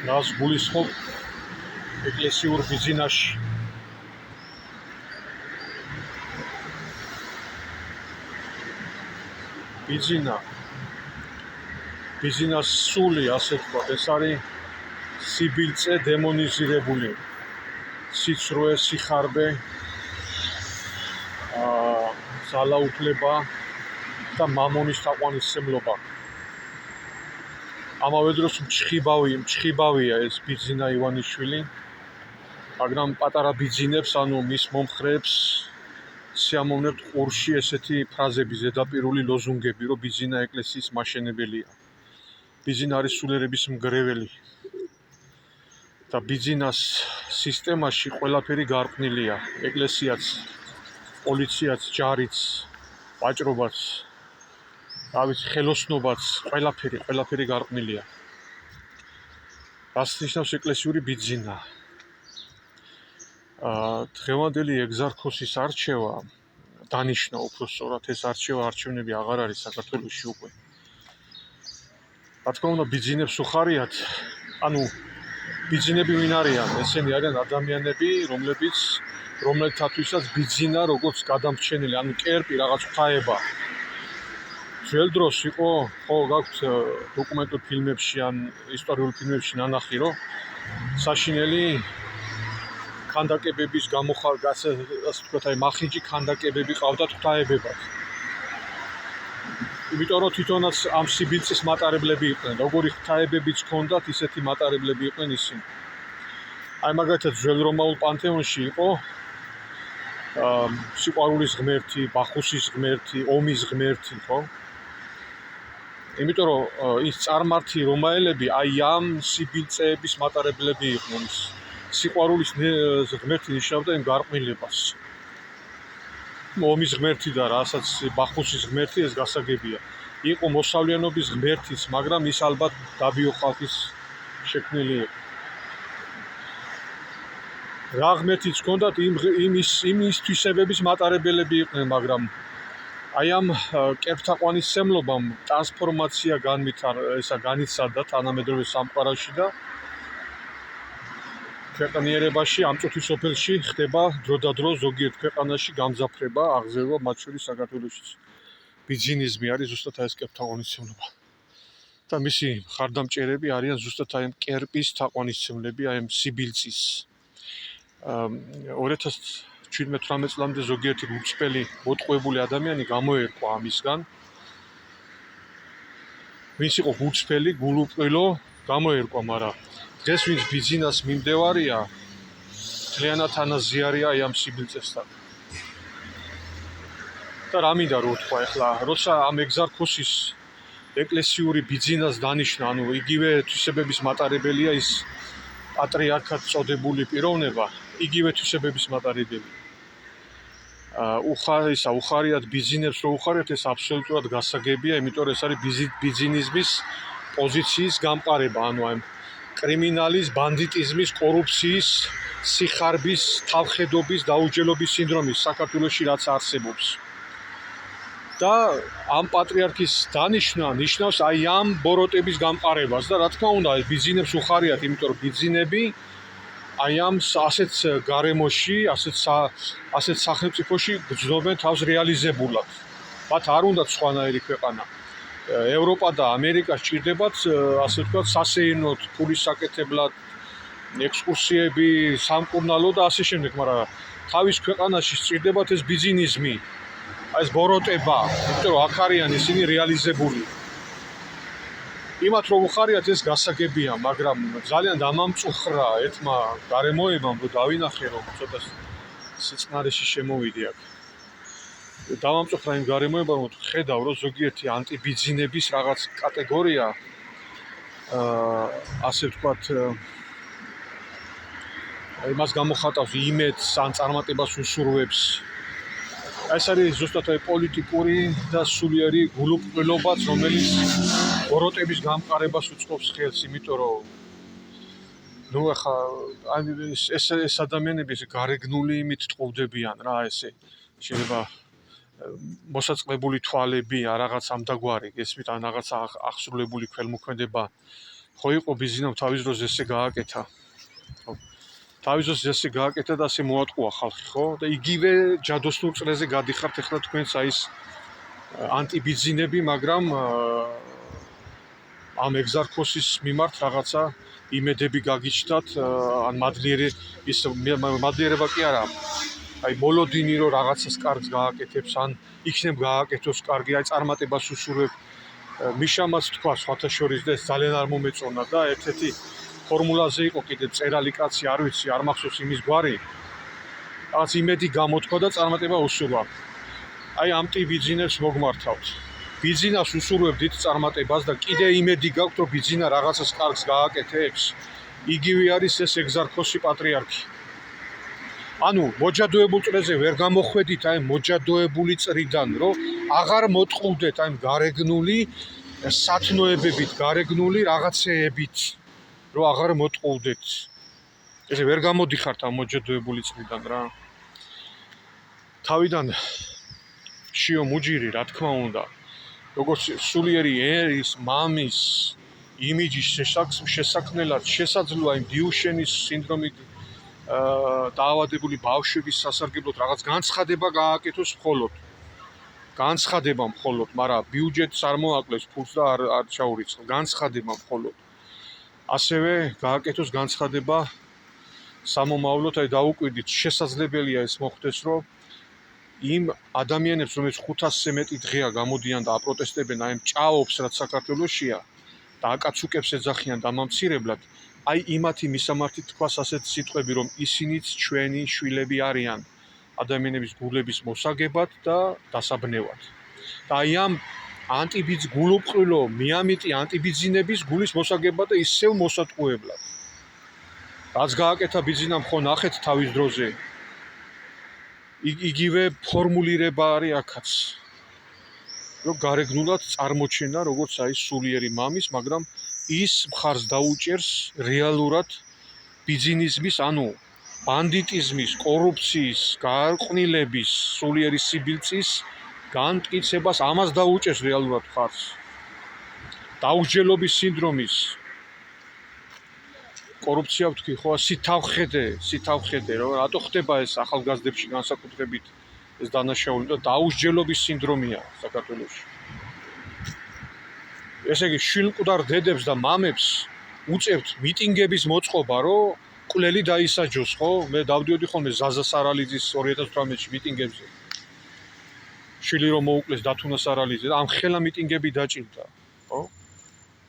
რას გულისხმობ ეკლესიურ ბიძინაში. ბიძინას სული, ასე ვთქვათ, ეს არის სიბილწე დემონიზირებული, სიცრუე, სიხარბე, ძალაუფლება და მამონის თაყვანისმცემლობა. ამავე დროს მჩხიბავია ეს ბიძინა ივანიშვილი, მაგრამ პატარა ბიძინებს, ანუ მის მომხრეებს სიამოვნებთ ყურში ესეთი ფრაზები, ზედაპირული ლოზუნგები, რომ ბიძინა ეკლესიის მაშენებელია. ბიძინა არის სულიერების მგრეველი და ბიძინას სისტემაში ყველაფერი გარყვნილია. ეკლესიაც, პოლიციაც, ჯარიც, ვაჭრობაც, ხელოსნობაც, ყველაფერი გარყვნილია. რას ნიშნავს ეკლესიური ბიძინა? დღევანდელი ეგზარქოსის არჩევა დანიშნა უпростоრად, ეს არჩევნები აღარ არის საქართველოში უკვე. რა თქმა უნდა, ბიძინებს უხარიათ, ანუ ბიძინები ვინ არიან? ესენი არიან ადამიანები, რომელთათვისაც ბიძინა როგორც გადამრჩენელი, ანუ კერპი, რაღაც ღვთაება. ძველ დროს იყო, ხო, გაქვთ დოკუმენტურ ფილმებში ან ისტორიულ ფილმებში ნანახი, რომ საშინელი ქანდაკებების ასე ვთქვათ, მახინჯი ქანდაკებები ყავდათ ღვთაებებად. იმიტომ რომ თვითონაც ამ სიბილწის მატარებლები იყვნენ, როგორი ღვთაებებიც ჰქონდათ, ისეთი მატარებლები იყვნენ ისინი. მაგალითად, ძველ რომაულ პანთეონში იყო სიყვარულის ღმერთი, ბახუსის ღმერთი, ომის ღმერთი, ხო? იმიტომ რომ ის წარმართი რომაელები ამ სიბილწეების მატარებლები იყვნენ. სიყვარულის ღმერთი ნიშნავდა იმ გარყვნილებას. ომის ღმერთი და რასაც ბახუსის ღმერთი, ეს გასაგებია. იყო მოსავლიანობის ღმერთიც, მაგრამ ის ალბათ დაბიო ხალხის შექმნილი იყო. რა ღმერთიც ჰქონდათ, იმის თვისებების მატარებლები იყვნენ, მაგრამ ამ კერპთაყვანისმცემლობამ ტრანსფორმაცია განიცადა თანამედროვე სამყაროში და ქვეყნიერებაში, ამ წუთის სოფელში ხდება დროდადრო ზოგიერთ ქვეყანაში გამძაფრება, აღზევება, მათ შორის საქართველოშიც. ბიძინიზმი არის ზუსტად ეს კერპთაყვანისმცემლობა. და მისი მხარდამჭერები არიან ზუსტად ამ კერპის თაყვანისმცემლები, ამ სიბილწის. 2017-18 წლამდე ზოგიერთი გულწრფელი მოტყუებული ადამიანი გამოერკვა ამისგან. ვინც იყო გულწრფელი, გულუყვილო, გამოერკვა, მაგრამ დღეს ვინც ბიძინას მიმდევარია, ძალიანად ანაზიარია ამ სიბილწესთან. და რა მინდა რომ ვთქვა ახლა, როცა ამ ეგზარქოსის ეკლესიური ბიძინას დანიშნა, ანუ იგივე თვისებების მატარებელია ის პატრიარქად წოდებული პიროვნება, იგივე თვისებების მატარებელი. უხარიათ ბიძინებს, რომ უხარიათ, ეს აბსოლუტურად გასაგებია, იმიტომ რომ ეს არის ბიძინიზმის პოზიციის გამყარება, ანუ ამ კრიმინალის, ბანდიტიზმის, კორუფციის, სიხარბის, თავხედობის, დაუჯელობის სინდრომის საქართველოში რაც არსებობს. და ამ პატრიარქის დანიშნა ნიშნავს ამ ბოროტების გამყარებას და რა თქმა უნდა, ბიძინებს უხარიათ, იმიტომ რომ ბიძინები ამ ასეთ გარემოში, ასეთ სახელმწიფოში გრძნობენ თავს რეალიზებულად. მათ არ უნდათ სხვანაირი ქვეყანა. ევროპა და ამერიკა სჭირდებათ, ასე ვთქვათ, სასეირნოდ, ფულის საკეთებლად, ექსკურსიები, სამკურნალო და ასე შემდეგ, მაგრამ თავის ქვეყანაში სჭირდებათ ეს ბიძინიზმი, ეს ბოროტება, იმიტომ რომ აქ არიან ისინი რეალიზებული. იმათ რომ უხარიათ, ეს გასაგებია, მაგრამ ძალიან დამამწუხრა ერთმა გარემოებამ, რომ დავინახე, რომ ცოტა სიწყნარეში შემოვიდი აქ. დამამწუხრა იმ გარემოებამ, რომ ხედავ, რომ ზოგიერთი ანტიბიძინების რაღაც კატეგორია, ასე ვთქვათ, იმას გამოხატავს იმედს, ან წარმატებას უსურვებს. ეს არის ზუსტად პოლიტიკური და სულიერი გულუყვილობაც, რომელიც ბოროტების გამყარებას უწყობს ხელს, იმიტომ რომ ახლა ეს ადამიანები გარეგნული იმით ტყუდებიან რა, ესე შეიძლება მოსაწყლებული თვალები, რაღაც ამდაგვარი, გესმით, ან რაღაც აღსრულებული ქველმოქმედება ხო იყო ბიზნესმა თავის დროზე ესე გააკეთა. ხო. თავის დროზე ესე გააკეთა და ასე მოატყუა ხალხი, ხო? და იგივე ჯადოსნურ წრეზე გადიხართ ახლა თქვენც აი ეს ანტიბიზნები, მაგრამ ამ ეგზარქოსის მიმართ რაღაცა იმედები გაგიჩნდათ, ან მადლიერება კი არა. აი მოლოდინი რომ რაღაცას კარგს გააკეთებს, ან იქნებ გააკეთოს კარგი, აი წარმატებას უსურვებ. მიშამაც თქვა სხვათა შორის და ეს ძალიან არ მომეწონა და ერთ-ერთი ფორმულაზე იყო კიდე წერალი კაცი, არ ვიცი, არ მახსოვს იმის გვარი. რაღაც იმედი გამოთქვა და წარმატება უსურვა. აი ამ ტიპ ბიზნესს მოგმართავთ. ბიზნესს უსურვებ დიდ წარმატებას და კიდე იმედი გაქვთ, რომ ბიზნესა რაღაცას კარგს გააკეთებს. იგივე არის ეს ეგზარქოსი პატრიარქი. ანუ მოჯადოებულ წრეზე ვერ გამოხვედით აი მოჯადოებული წრიდან, რომ აღარ მოტყუდეთ აი გარეგნული სათნოებებით, გარეგნული რაღაცეებით, რომ აღარ მოტყუდეთ. ესე ვერ გამოდიხართ ამ მოჯადოებული წრიდან რა. თავიდან შიო მუჯირი, რა თქმა უნდა, როგორც სულიერი ერის, მამის იმიჯის შესაქმნელად შესაძლოა იმ დიუშენის სინდრომით დაავადებული ბავშვების სასარგებლოდ რაღაც განცხადება გააკეთოს მხოლოდ. განცხადება მხოლოდ, მაგრამ ბიუჯეტს არ მოაკლეს, ფულს და არ ჩაურიცხა. განცხადება მხოლოდ. ასევე გააკეთოს განცხადება სამომავლოდ, აი დაუკვირდით, შესაძლებელია ეს მოხდეს, რომ იმ ადამიანებს, რომლებიც 500-ზე მეტი დღეა გამოდიან და აპროტესტებენ აი ჭაობს, რაც საქართველოშია და აკაცუკებს ეძახიან დამამცირებლად, აი იმათი მისამართით თქვას ასეთ სიტყვები, რომ ისინიც ჩვენი შვილები არიან ადამიანების გულების მოსაგებად და დასაბნევად. და აი ამ გულუყრილო მიამიტი ანტიბიზნების გულის მოსაგებად და ისევ მოსატყუებლად. რაც გააკეთა ბიზნესამ ხო ნახეთ თავის დროზე. იგივე ფორმულირება არის აქაც. რომ გარეგნულად წარმოჩენა როგორც აი სულიერი მამის, მაგრამ ის მხარს დაუჭერს რეალურად ბიზნესის, ანუ ბანდიტიზმის, კორუფციის, გარყვნილების, სულიერი სიბილწის განმტკიცებას ამას დაუჭერს რეალურად მხარს. დაუჯელობის სინდრომის კორუფცია ვთქვი, ხო, სითავხედე, რომ რატო ხდება ეს ახალგაზრდებში განსაკუთრებით ეს დანაშაული და დაუსჯელობის სინდრომია საქართველოში. ესე იგი, შვილმკვდარ დედებს და მამებს უწევთ მიტინგების მოწყობა, რომ კვლელი დაისაჯოს, ხო? მე დავდიოდი ხოლმე ზაზა სარალიძის 2018-ში მიტინგებზე. შვილი რომ მოუკლეს დათუნა სარალიძე და ამ ხელა მიტინგები დაჭირდა, ხო?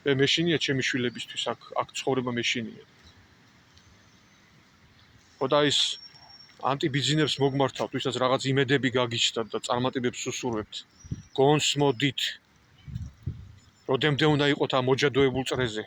მე მეშინია ჩემი შვილებისთვის აქ ცხოვრება მეშინია. ხო და ის ანტიბიზნესს მოგმართავთ, ვისაც რაღაც იმედები გაგიჩნდათ და წარმატებებს უსურვებთ. გონს მოდით. როდემდე უნდა იყოთ ამ მოჯადოებულ წრეზე.